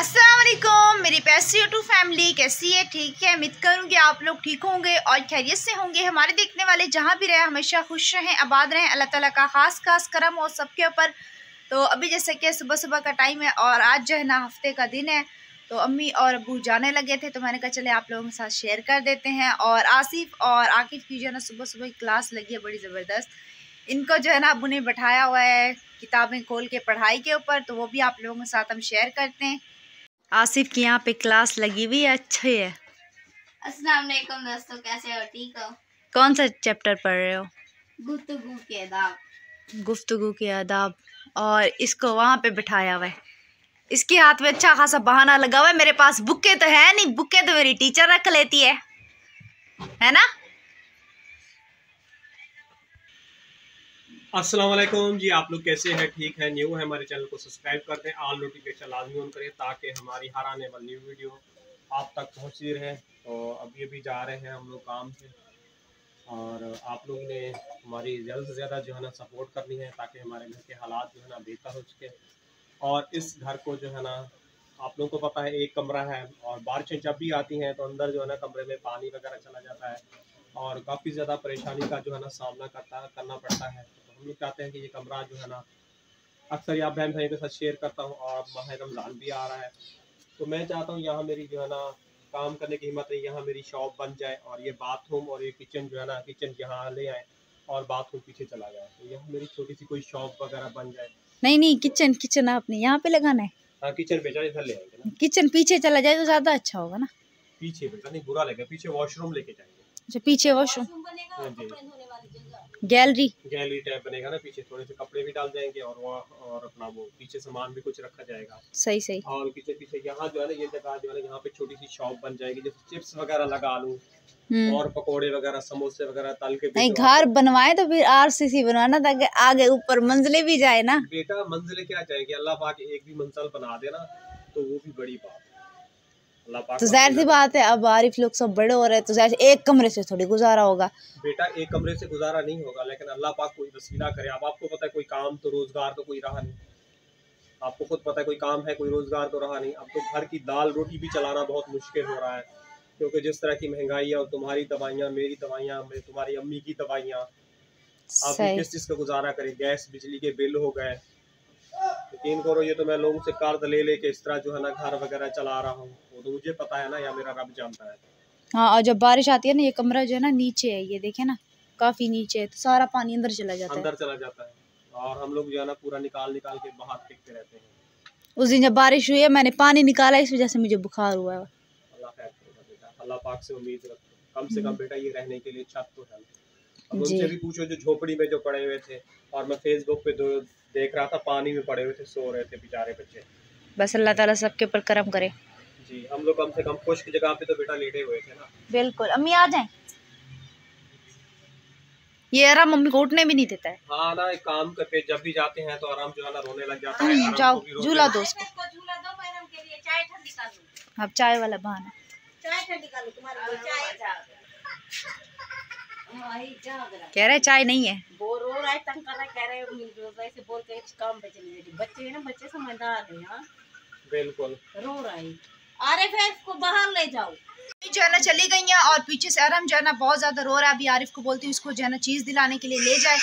अस्सलाम वालेकुम मेरी पैसी यूट्यूब फैमिली कैसी है। ठीक है, उम्मीद करूँगी आप लोग ठीक होंगे और खैरियत से होंगे। हमारे देखने वाले जहाँ भी रहे हमेशा खुश रहें, आबाद रहें। अल्लाह ताला का खास करम और सबके ऊपर। तो अभी जैसे कि सुबह सुबह का टाइम है और आज जो है ना हफ्ते का दिन है, तो अम्मी और अबू जाने लगे थे, तो मैंने कहा चले आप लोगों के साथ शेयर कर देते हैं। और आसिफ और आकिफ की जो है ना सुबह सुबह की क्लास लगी है बड़ी ज़बरदस्त। इनको जो है ना अबू ने बैठाया हुआ है किताबें खोल के पढ़ाई के ऊपर, तो वो भी आप लोगों के साथ हम शेयर करते हैं। आसिफ की यहाँ पे क्लास लगी हुई है, अच्छी है। अस्सलाम वालेकुम दोस्तों, कैसे हो? ठीक हो? कौन सा चैप्टर पढ़ रहे हो? गुफ्तगू के आदाब। गुफ्तगू के आदाब। और इसको वहाँ पे बिठाया हुआ है। इसके हाथ में अच्छा खासा बहाना लगा हुआ है, मेरे पास बुकें तो है नहीं, बुकें तो मेरी टीचर रख लेती है ना। अस्सलाम वालेकुम जी, आप लोग कैसे हैं? ठीक है? न्यू है हमारे चैनल को सब्सक्राइब कर दें, ऑल नोटिफिकेशन लाजमी ऑन करें ताकि हमारी हर आने वाली न्यू वीडियो आप तक पहुंचती रहे। तो अभी जा रहे हैं हम लोग काम से, और आप लोग ने हमारी ज़्यादा से ज़्यादा जो है ना सपोर्ट करनी है ताकि हमारे घर के हालात जो है ना बेहतर हो सके। और इस घर को जो है ना आप लोगों को पता है एक कमरा है, और बारिशें जब भी आती हैं तो अंदर जो है ना कमरे में पानी वगैरह चला जाता है और काफ़ी ज़्यादा परेशानी का जो है ना सामना करना पड़ता है। तो हम लोग चाहते हैं कि ये कमरा जो है ना, अक्सर यहाँ बहन भाई के साथ शेयर करता हूँ, और माह रमज़ान भी आ रहा है, तो मैं चाहता हूँ यहाँ मेरी जो है ना काम करने की हिम्मत नहीं, यहाँ मेरी शॉप बन जाए और ये बाथरूम और ये किचन जो है ना, किचन यहाँ ले आए और बाथरूम पीछे चला जाए, तो यहाँ मेरी छोटी सी कोई शॉप वगैरह बन जाए। नहीं, किचन आपने यहाँ पे लगाना है। हाँ, किचन बेटा इधर ले आएंगे ना। किचन पीछे चला जाए तो ज्यादा अच्छा होगा ना। पीछे बेटा नहीं, बुरा लगेगा, पीछे वॉशरूम लेके जाएंगे। अच्छा, पीछे वॉशरूम, हाँ जी, गैलरी टाइप बनेगा ना, पीछे थोड़े से कपड़े भी डाल जाएंगे और वहाँ और अपना वो पीछे सामान भी कुछ रखा जाएगा। सही। और पीछे यहाँ जो है ना, ये जगह जो है ना, यहाँ पे छोटी सी शॉप बन जाएगी, जैसे चिप्स वगैरह लगा लूँ और पकोड़े वगैरह समोसे वगैरह तल के। नहीं, घर बनवाए तो फिर आरसीसी बनवाना ताकि आगे ऊपर मंजिले भी जाए ना। बेटा मंजिले क्या जाएगी, अल्लाह पाक एक भी मंजिल बना देना तो वो भी बड़ी बात है। अल्लाह पाक तो जाहिर सी बात है, अब आरिफ लोग सब बड़े हो रहे हैं तो जाहिर एक कमरे से थोड़ी गुजारा होगा। बेटा एक कमरे से गुजारा नहीं होगा, लेकिन अल्लाह पाक कोई वसीला करे। अब आपको पता है कोई काम तो रोजगार तो कोई रहा नहीं, आपको खुद पता है कोई काम है कोई रोजगार तो रहा नहीं। अब तो घर की दाल रोटी भी चलाना बहुत मुश्किल हो रहा है, क्योंकि जिस तरह की महंगाई है, और तुम्हारी दवाइयाँ मेरी दवाइयाँ तुम्हारी अम्मी की दवाइयाँ, आप किस चीज़ का गुजारा करें। गैस बिजली के बिल हो गए, यकीन करो ये तो मैं लोगों से कर्ज ले लेके इस तरह जो है ना घर वगैरह चला रहा हूँ, वो तो मुझे पता है ना, या मेरा रब जानता है। हाँ, और जब बारिश आती है ना, ये कमरा जो है ना नीचे है, ये देखे ना काफी नीचे है, तो सारा पानी अंदर चला जाता है। और हम लोग जो है ना पूरा निकाल के बाहर फेंकते रहते हैं। उस दिन जब बारिश हुई है मैंने पानी निकाला, इस वजह से मुझे बुखार हुआ है। अल्लाह खैर करेगा बेटा, अल्लाह पाक से उम्मीद रखो, कम से कम बेटा ये रहने के लिए छत तो है। अब उनसे भी पूछो जो झोपड़ी में जो पड़े हुए थे, और मैं फेसबुक पे देख रहा था पानी में पड़े हुए थे, सो रहे थे बेचारे बच्चे। बस अल्लाह ताला सबके ऊपर करम करे। जी, हम लोग कम से कम खुश्क जगह पे तो बेटा लेटे हुए थे ना। बिल्कुल। अम्मी आ जाएं। ये आराम मम्मी को उठने भी नहीं देता है। हाँ ना, एक काम करके जब भी जाते हैं तो आराम जो है ना रोने लग जाता है। जाओ झूला दो उसको। अब चाय वाला बहाना। कह रहे चाय नहीं है, वो रो रहा है, तंग कर रहा है, कह रहे से बोल के काम पे चली जाती। बच्चे है ना, बच्चे समझदार है। हाँ बिल्कुल, रो रहा है। अरे फिर इसको बाहर ले जाओ। जो है ना चली गई हैं, और पीछे से आराम जो है ना बहुत ज्यादा रो रहा है। अभी आरिफ को बोलती हूँ इसको जो है ना चीज दिलाने के लिए ले जाए।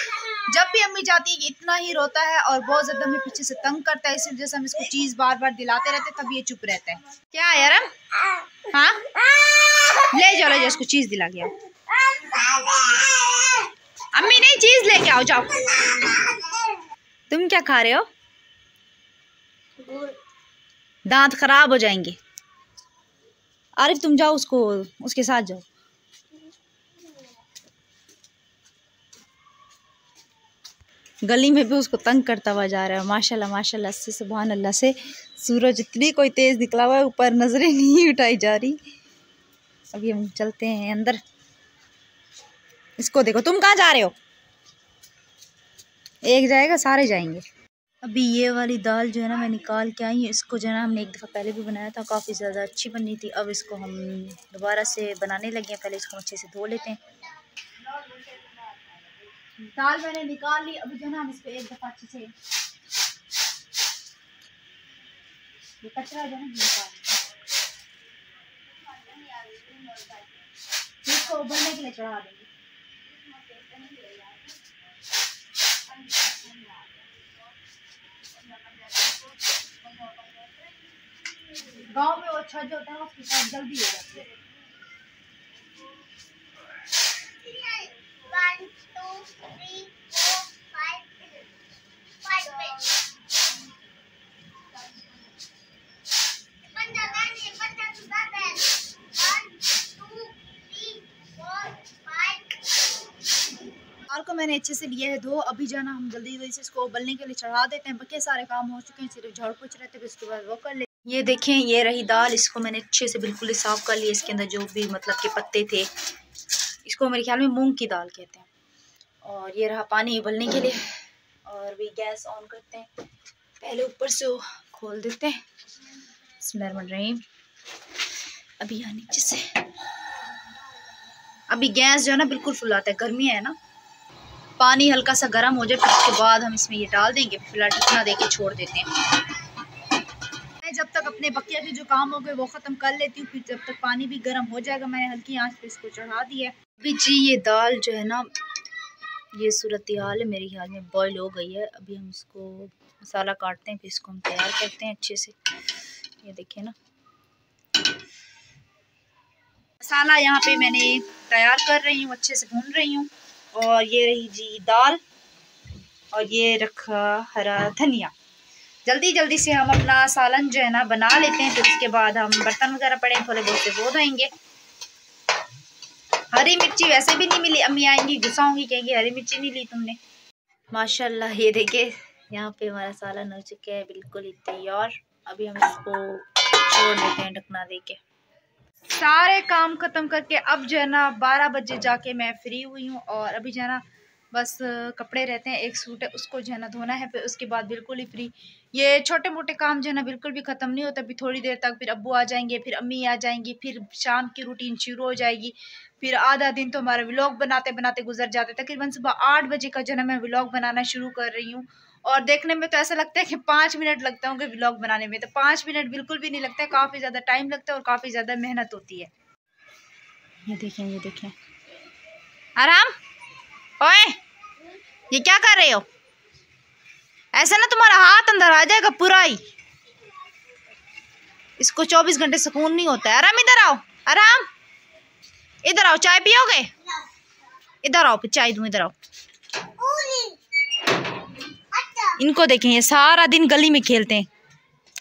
जब भी अम्मी जाती है इतना ही रोता है और बहुत ज्यादा हमें पीछे से तंग करता है, इसी वजह से हम इसको चीज बार बार दिलाते रहते, तब ये चुप रहता है। क्या है यार? हाँ, ले जाओ इसको चीज दिला गया। अम्मी नहीं, चीज लेके आओ, जाओ। तुम क्या खा रहे हो? दांत खराब हो जाएंगे। आरिफ तुम जाओ, उसके साथ जाओ। गली में भी उसको तंग करता हुआ जा रहा है। माशाल्लाह से सुभान अल्लाह से सूरज इतनी कोई तेज निकला हुआ है, ऊपर नजरें नहीं उठाई जा रही। अभी हम चलते हैं अंदर। इसको देखो, तुम कहाँ जा रहे हो? एक जाएगा सारे जाएंगे। अभी ये वाली दाल जो है ना मैं निकाल के आई हूँ। इसको जो है ना हमने एक दफ़ा पहले भी बनाया था, काफ़ी ज़्यादा अच्छी बनी थी। अब इसको हम दोबारा से बनाने लगे हैं। पहले इसको अच्छे से धो लेते हैं। दाल मैंने निकाल ली। अभी जो है ना हम इस पर एक दफ़ा अच्छे से ये कचरा जो है निकाल इसको उबलने के लिए चढ़ा देंगे। गांव में वो छत जो होता है उसकी काम जल्दी हो जाती है। 1 2 3 4 5 दाल को मैंने अच्छे से लिया है धो। अभी जाना हम जल्दी जल्दी से इसको उबलने के लिए चढ़ा देते हैं। बाकी सारे काम हो चुके हैं, सिर्फ झाड़ पोछ रहते हैं, उसके बाद वो कर ले। ये देखें, ये रही दाल। इसको मैंने अच्छे से बिल्कुल साफ कर लिया। इसके अंदर जो भी मतलब के पत्ते थे, इसको मेरे ख्याल में मूंग की दाल कहते हैं। और ये रहा पानी उबलने के लिए। और भी गैस ऑन करते हैं, पहले ऊपर से खोल देते हैं। बिस्मिल्लाहिर्रहमानिर्रहीम। अभी यहाँ नीचे से अभी गैस जो है ना बिल्कुल फुल आता है, गर्मी है ना। पानी हल्का सा गर्म हो जाए फिर उसके बाद हम इसमें ये डाल देंगे। फिलहाल ढकना दे के छोड़ देते हैं। मैं जब तक अपने बकिया के जो काम हो गए वो ख़त्म कर लेती हूँ, फिर जब तक पानी भी गर्म हो जाएगा मैंने हल्की आंच पे इसको चढ़ा दिया है। अभी जी ये दाल जो है ना, ये सूरत हाल है मेरे ख्याल में बॉयल हो गई है। अभी हम इसको मसाला काटते हैं, फिर इसको हम तैयार करते हैं अच्छे से। ये देखिए ना, मसाला यहाँ पे मैंने तैयार कर रही हूँ, अच्छे से भून रही हूँ। और ये रही जी दाल और ये रखा हरा धनिया। जल्दी जल्दी से हम अपना सालन जो है ना बना लेते हैं, फिर उसके बाद हम बर्तन वगैरह पड़े थोड़े बहुत से वो धोएंगे। हरी मिर्ची वैसे भी नहीं मिली, अम्मी आएंगी गुस्सा होंगी, कहेंगी हरी मिर्ची नहीं ली तुमने। माशाल्लाह ये देखिए यहाँ पे हमारा सालन हो चुका है बिल्कुल ही तैयार। अभी हम इसको छोड़ देते हैं ढकना दे के। सारे काम ख़त्म करके अब जो है ना 12 बजे जाके मैं फ्री हुई हूँ। और अभी जो है ना बस कपड़े रहते हैं, एक सूट है उसको जो है ना धोना है, फिर उसके बाद बिल्कुल ही फ्री। ये छोटे मोटे काम जो है ना बिल्कुल भी ख़त्म नहीं होता। अभी थोड़ी देर तक फिर अब्बू आ जाएंगे, फिर अम्मी आ जाएंगी, फिर शाम की रूटीन शुरू हो जाएगी। फिर आधा दिन तो हमारा व्लॉग बनाते बनाते गुजर जाते। तकरीबन सुबह 8 बजे का जो है ना मैं व्लॉग बनाना शुरू कर रही हूँ। और देखने में तो ऐसा लगता है कि 5 मिनट लगते होंगे व्लॉग बनाने में, तो 5 मिनट बिल्कुल भी नहीं लगता है, काफ़ी ज़्यादा टाइम लगता है और काफ़ी ज़्यादा मेहनत होती है। ये देखें आराम। ओए ये क्या कर रहे हो? ऐसा ना तुम्हारा हाथ अंदर आ जाएगा पूरा ही। इसको 24 घंटे सुकून नहीं होता है। आराम इधर आओ, आराम इधर आओ, चाय पियोगे? इधर आओ, चाय दूं, इधर आओ। इनको देखें, ये सारा दिन गली में खेलते हैं,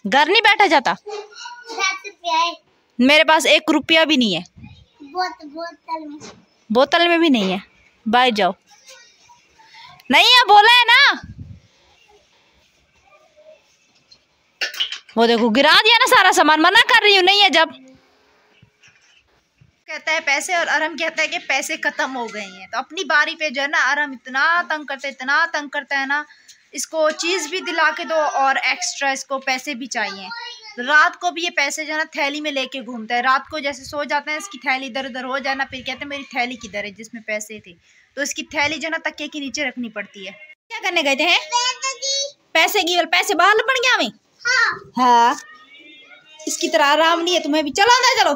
घर नहीं बैठा जाता। मेरे पास 1 रुपया भी नहीं है, बोतल में भी नहीं है। बाहर जाओ। नहीं है, बोला है ना। वो देखो गिरा दिया ना सारा सामान, मना कर रही हूँ नहीं है। जब कहता है पैसे और अरम कहता है कि पैसे खत्म हो गए हैं, तो अपनी बारी पे जो है ना अरम इतना तंग करता है ना, इसको चीज़ भी दिला के दो और एक्स्ट्रा इसको पैसे भी चाहिए। रात को भी ये पैसे जो है ना थैली में लेके घूमता है। रात को जैसे सो जाता है इसकी थैली इधर उधर हो जाना, फिर कहते हैं मेरी थैली किधर है जिसमें पैसे थे। तो इसकी थैली जो है ना तकिए के नीचे रखनी पड़ती है। क्या करने गए थे हैं? पैसे की पैसे बाहर लपड़ गया हमें। हाँ इसकी तरह आराम नहीं है तुम्हें भी। चलो अंदर चलो।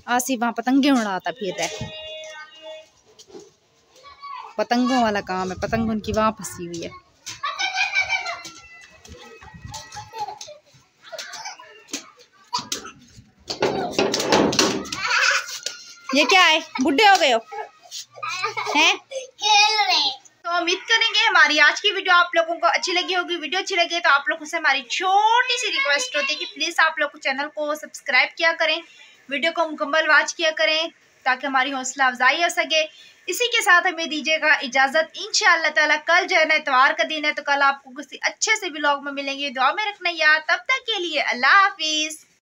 आसिफ वहाँ पतंगे उड़ाता फिर रहा। पतंगों वाला काम है, पतंग उनकी वहाँ फंसी हुई है। ये क्या है, बुढ़े हो गए हो हैं? तो उम्मीद करेंगे हमारी आज की वीडियो आप लोगों को अच्छी लगी होगी। वीडियो अच्छी लगी तो आप लोगों से हमारी छोटी सी रिक्वेस्ट होती है कि प्लीज आप लोग चैनल को सब्सक्राइब किया करें, वीडियो को मुकम्मल वॉच किया करें ताकि हमारी हौसला अफजाई हो सके। इसी के साथ हमें दीजिएगा इजाजत। इंशाअल्लाह ताला कल जो है ना इतवार का दिन है, तो कल आपको किसी अच्छे से व्लॉग में मिलेंगे। दुआ में रखना याद। तब तक के लिए अल्लाह हाफिज।